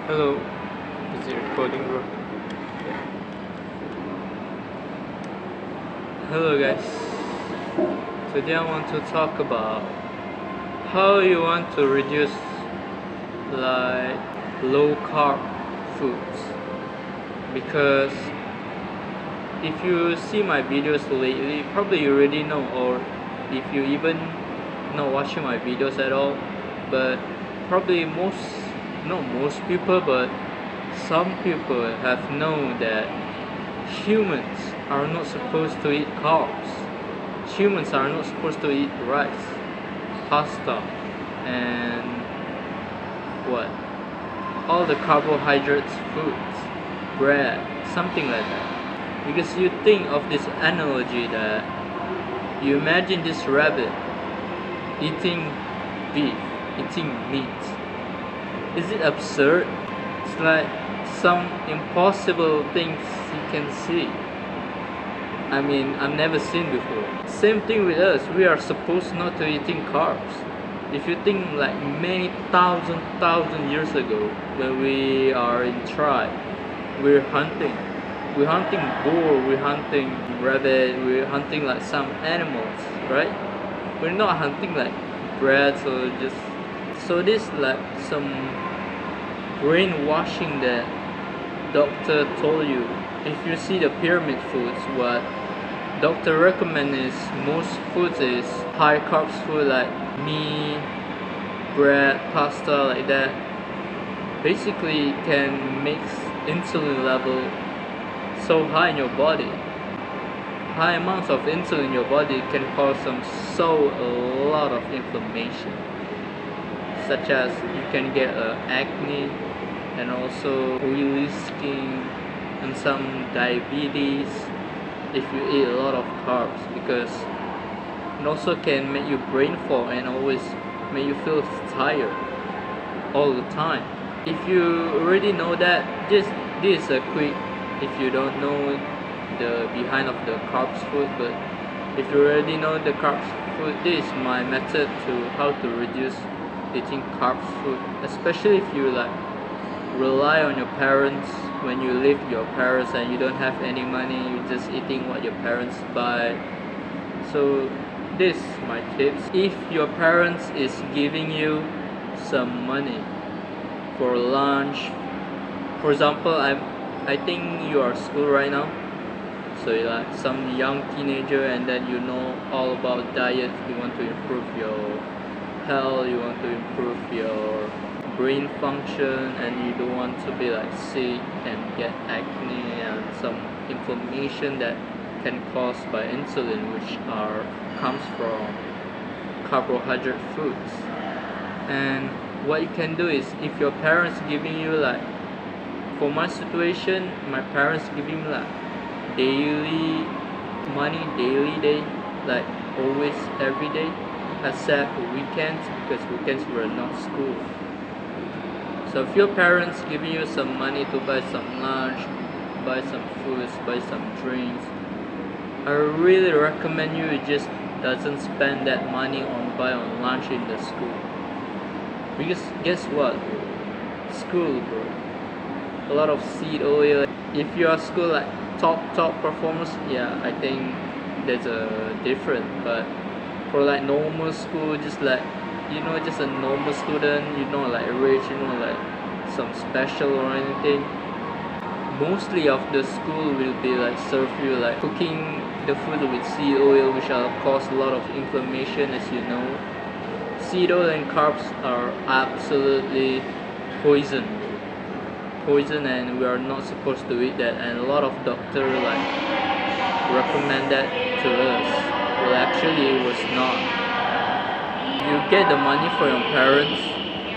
Hello, is it recording, bro? Hello, guys. Today I want to talk about how you want to reduce like low carb foods. Because if you see my videos lately, probably you already know, or if you even not watching my videos at all, but probably not most people, but some people have known that humans are not supposed to eat carbs. Humans are not supposed to eat rice, pasta, and what? All the carbohydrates foods, bread, something like that. Because you think of this analogy that you imagine this rabbit eating beef, eating meat. Is it absurd? It's like some impossible things you can see. I mean, I've never seen before. Same thing with us. We are supposed not to eating carbs. If you think like many thousand years ago, when we are in tribe, we're hunting. We're hunting boar. We're hunting rabbit. We're hunting like some animals, right? We're not hunting like breads or just. So this like some brainwashing that doctor told you. If you see the pyramid foods, what doctor recommend is most foods is high carbs food like meat, bread, pasta, like that. Basically can make insulin level so high in your body. High amounts of insulin in your body can cause a lot of inflammation, such as you can get acne and also oily skin and some diabetes if you eat a lot of carbs, because it also can make you brain fog and always make you feel tired all the time. If you already know that, this is a quick, if you don't know the behind of the carbs food, but if you already know the carbs food, this is my method to how to reduce eating carbs food, especially if you like rely on your parents. When you live with your parents and you don't have any money, you're just eating what your parents buy. So this is my tips. If your parents is giving you some money for lunch, for example, I think you are at school right now, so you're like some young teenager and then you know all about diet, you want to improve your health, you want to improve your brain function, and you don't want to be like sick and get acne and some inflammation that can cause by insulin, which comes from carbohydrate foods. And what you can do is, if your parents giving you like, for my situation, my parents giving me like daily money, daily day, like always every day, except weekends, because weekends were not school. So if your parents giving you some money to buy some lunch, buy some foods, buy some drinks, I really recommend you just doesn't spend that money on buy on lunch in the school. Because guess what? School, bro. A lot of seed oil. If you are school like top performers, yeah, I think there's a different. But for like normal school, just like just a normal student, like rich, like some special or anything, mostly of the school will be like serve you like cooking the food with seed oil, which will cause a lot of inflammation. As you know, seed oil and carbs are absolutely poison, and we are not supposed to eat that, and a lot of doctors like recommend that to us. Well, actually it was not. You get the money from your parents,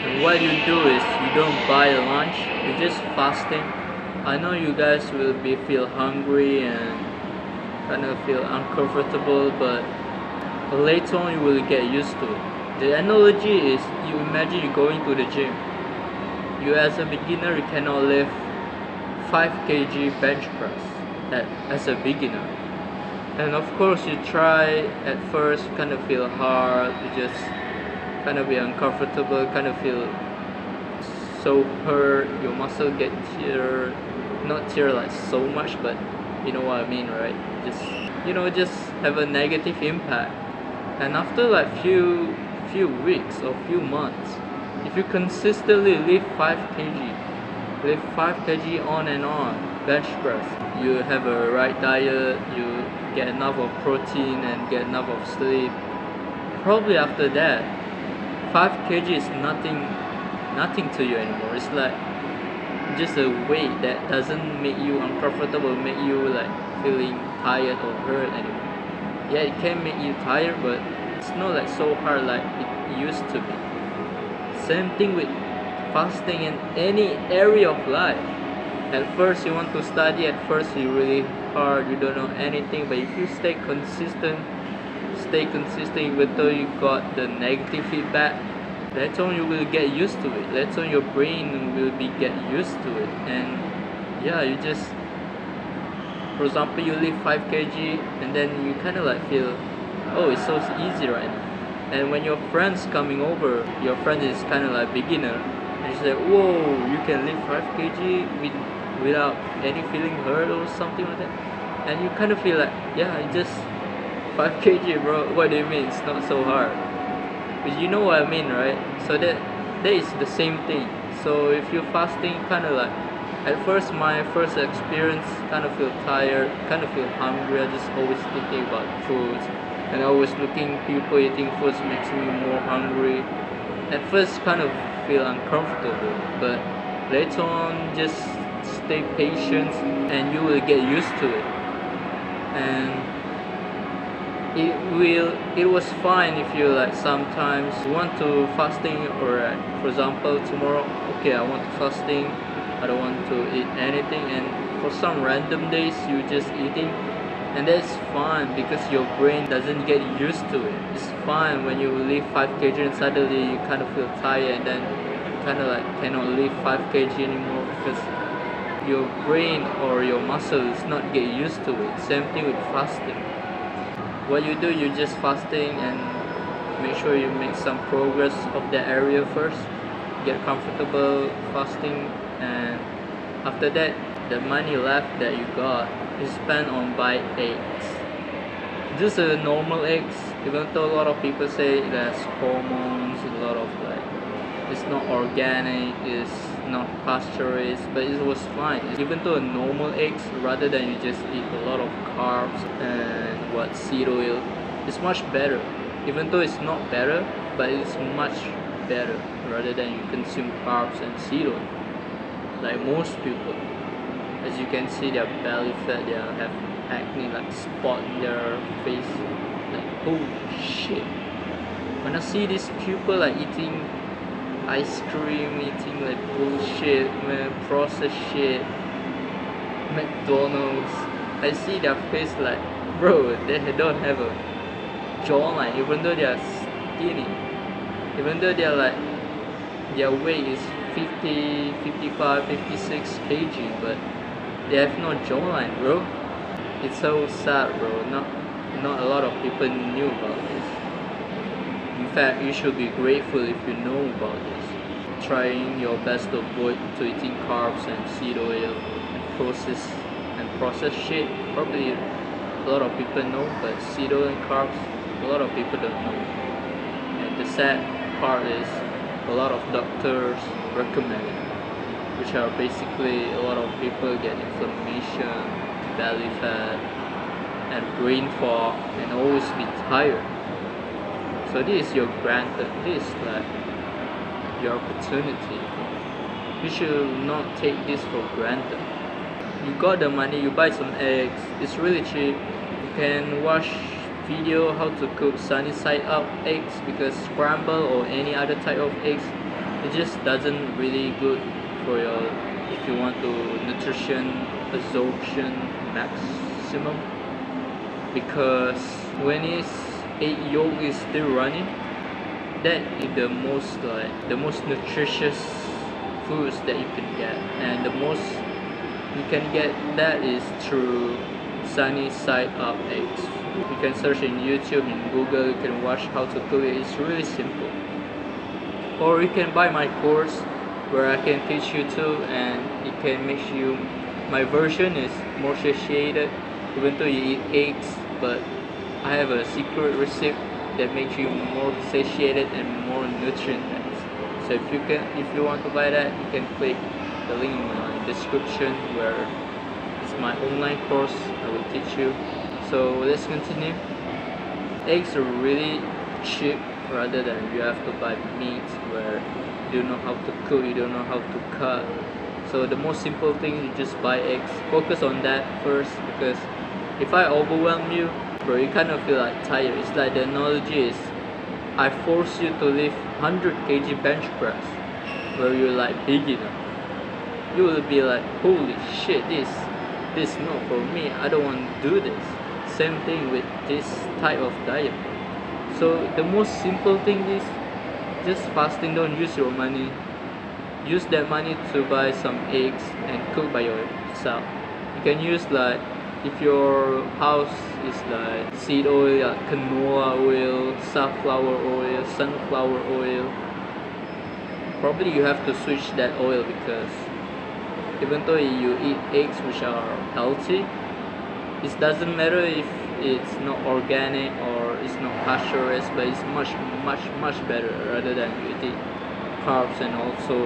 and what you do is you don't buy lunch, you're just fasting. I know you guys will feel hungry and kind of feel uncomfortable, but later on you will get used to it. The analogy is, you imagine you going to the gym. You as a beginner, you cannot lift 5 kg bench press as a beginner. And of course you try at first, kind of feel hard, you just kind of be uncomfortable, kind of feel so hurt, your muscle get tear, not tear like so much, but you know what I mean, right? Just, just have a negative impact. And after like few weeks or few months, if you consistently lift 5 kg on and on bench press, you have a right diet, you get enough of protein and get enough of sleep, probably after that 5 kg is nothing to you anymore. It's like just a weight that doesn't make you uncomfortable, make you like feeling tired or hurt anymore. Yeah, it can make you tired, but it's not like so hard like it used to be. Same thing with fasting in any area of life. At first you want to study, at first you really hard, you don't know anything, but if you stay consistent, even though you got the negative feedback, later on you will get used to it. Later on your brain will be get used to it, and yeah, you just, for example, you lift 5 kg and then you kind of like feel, oh, it's so easy right now. And when your friend's coming over, your friend is kind of like beginner, and you say, whoa, you can lift 5 kg without any feeling hurt or something like that, and you kind of feel like, yeah, it's just 5 kg, bro. What do you mean? It's not so hard. But you know what I mean, right? So that is the same thing. So if you're fasting, kind of like, at first my first experience, kind of feel tired, kind of feel hungry. I just always thinking about foods, and always looking people eating foods makes me more hungry. At first, kind of feel uncomfortable, but later on, just stay patient, and you will get used to it. And it was fine if you like sometimes you want to fasting, or for example tomorrow, okay, I want to fasting, I don't want to eat anything, and for some random days you just eating, and that's fine because your brain doesn't get used to it. It's fine when you lift 5 kg and suddenly you kind of feel tired, and then you kind of like cannot lift 5 kg anymore because your brain or your muscles not get used to it. Same thing with fasting. What you do, you just fasting and make sure you make some progress of that area first, get comfortable fasting, and after that the money left that you got is spent on buy eggs. Just a normal eggs, even though a lot of people say it has hormones, a lot of like it's not organic, it's not pasteurized, but it was fine. Even though a normal eggs, rather than you just eat a lot of carbs and seed oil, it's much better. Even though it's not better, but it's much better rather than you consume carbs and seed oil. Like most people, as you can see, their belly fat, they have acne, like spot in their face. Like, holy shit! When I see these people like eating ice cream, eating like bullshit, man, processed shit, McDonald's, I see their face like, bro, they don't have a jawline, even though they are skinny, even though they are like, their weight is 50, 55, 56 kg, but they have no jawline, bro. It's so sad, bro. Not a lot of people knew about this. In fact, you should be grateful if you know about this. Trying your best to avoid to eating carbs and seed oil and processed shit. Probably a lot of people know, but seed oil and carbs, a lot of people don't know. And the sad part is a lot of doctors recommend it, which are basically a lot of people get inflammation, belly fat, and brain fog, and always be tired. So this is your granted, this is like your opportunity. You should not take this for granted. You got the money, you buy some eggs, it's really cheap. You can watch video how to cook sunny side up eggs, because scramble or any other type of eggs, it just doesn't really good for your, if you want to nutrition absorption maximum, because when its egg yolk is still running, that is the most nutritious foods that you can get, and the most you can get that is through sunny side up eggs. You can search in YouTube, in Google, you can watch how to cook it. It's really simple. Or you can buy my course, where I can teach you too, and it can make you. My version is more satiated, even though you eat eggs, but I have a secret recipe that makes you more satiated and more nutrient dense. So if you want to buy that, you can click the link in my description where it's my online course. I will teach you. So let's continue. Eggs are really cheap rather than you have to buy meat where you don't know how to cook, you don't know how to cut. So the most simple thing, you just buy eggs. Focus on that first, because if I overwhelm you, bro, you kind of feel like tired. It's like the analogy is I force you to lift 100 kg bench press where you're like beginner. You will be like, holy shit, this not for me. I don't want to do this. Same thing with this type of diet. So the most simple thing is just fasting. Don't use your money. Use that money to buy some eggs and cook by yourself. You can use like, if your house is like seed oil, like canola oil, safflower oil, sunflower oil, probably you have to switch that oil, because even though you eat eggs which are healthy, it doesn't matter if it's not organic or it's not pasteurized, but it's much better rather than you eat carbs and also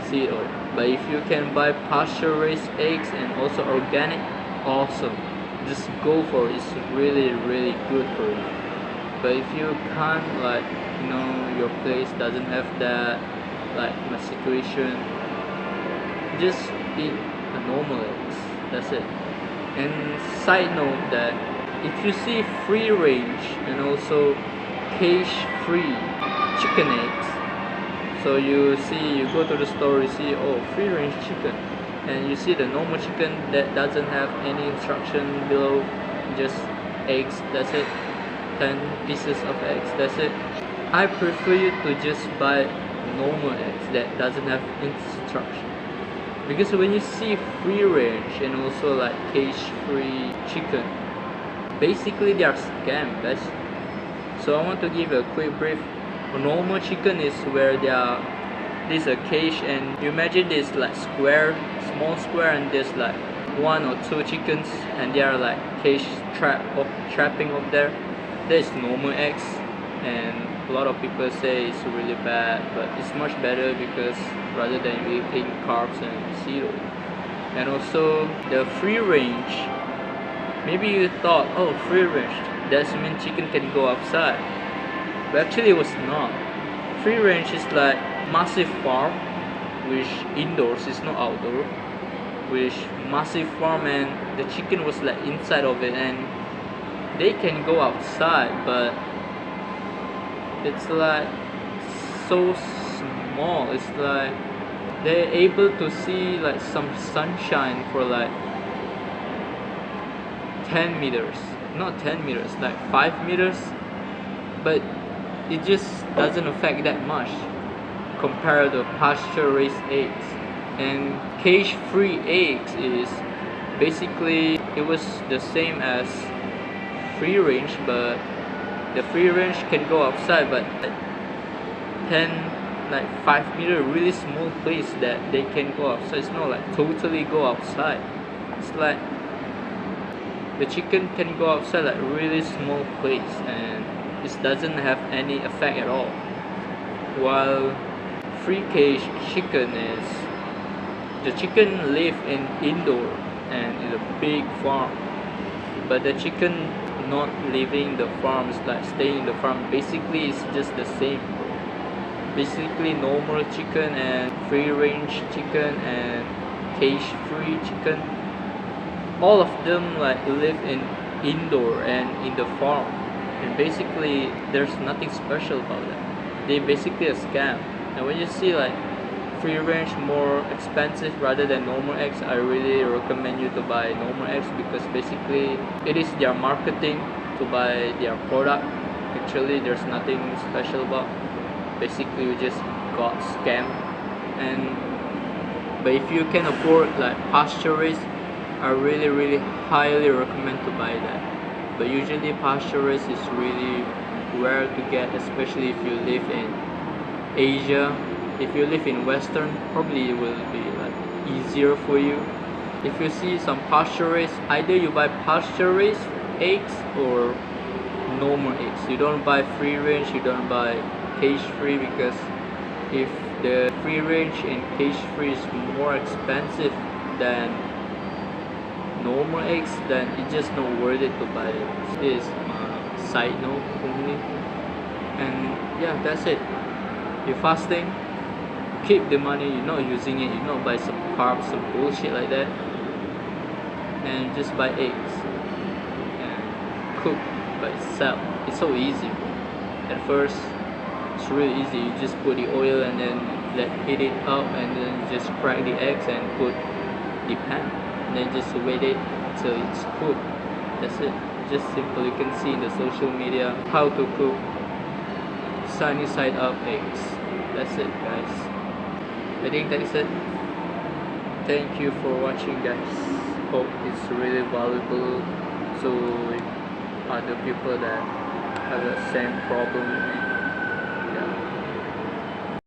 seed oil. But if you can buy pasture-raised eggs and also organic, awesome. Just go for it. It's really good for you. But if you can't, like, your place doesn't have that, like my situation, just eat the normal eggs. That's it. And side note that if you see free range and also cage-free chicken eggs, so you go to the store, you see, oh, free range chicken, and you see the normal chicken that doesn't have any instruction below, just eggs, that's it, 10 pieces of eggs, that's it. I prefer you to just buy normal eggs that doesn't have instruction, because when you see free range and also like cage free chicken, basically they are scam, guys. So I want to give a quick brief. A normal chicken is where there's a cage, and you imagine this like small square, and there's like 1 or 2 chickens, and they are like trapping up there. There's normal eggs, and a lot of people say it's really bad, but it's much better, because rather than eating carbs and seed oil. And also the free range, maybe you thought, oh, free range, that means chicken can go outside, but actually it was not. Free range is like massive farm, which indoors is not outdoor, which massive farm, and the chicken was like inside of it, and they can go outside, but it's like so small. It's like they're able to see like some sunshine for like 10 meters, not 10 meters, like 5 meters, but it just doesn't affect that much compared to pasture raised eggs. And cage free eggs is basically, it was the same as free range, but the free range can go outside, but 10, like 5 meter, really small place that they can go outside. It's not like totally go outside. It's like the chicken can go outside like really small place, and it doesn't have any effect at all. While free cage chicken is, the chicken live in indoor and in a big farm, but the chicken not leaving the farm, is like staying in the farm. Basically it's just the same. Basically normal chicken and free range chicken and cage free chicken, all of them like live in indoor and in the farm, and basically there's nothing special about that. They basically a scam. And when you see like free range more expensive rather than normal eggs, I really recommend you to buy normal eggs, because basically it is their marketing to buy their product. Actually there's nothing special about. Basically you just got scammed. But if you can afford like pasture raised, I really highly recommend to buy that. But usually pasture raised is really rare to get, especially if you live in Asia If you live in Western, probably it will be like easier for you. If you see some pasture raised, either you buy pasture raised eggs or normal eggs. You don't buy free range, you don't buy cage free, because if the free range and cage free is more expensive than normal eggs, then it's just not worth it to buy it. This is my side note only. And yeah, that's it. You're fasting, keep the money, you're not using it, you not buy some carbs, some bullshit like that, and just buy eggs and cook by itself. It's so easy. At first it's really easy. You just put the oil and then heat it up, and then just crack the eggs and put the pan, and then just wait it till it's cooked. That's it. Just simple. You can see in the social media how to cook sunny side up eggs. That's it, guys. I think that's it. Thank you for watching, guys. Hope it's really valuable to other people that have the same problem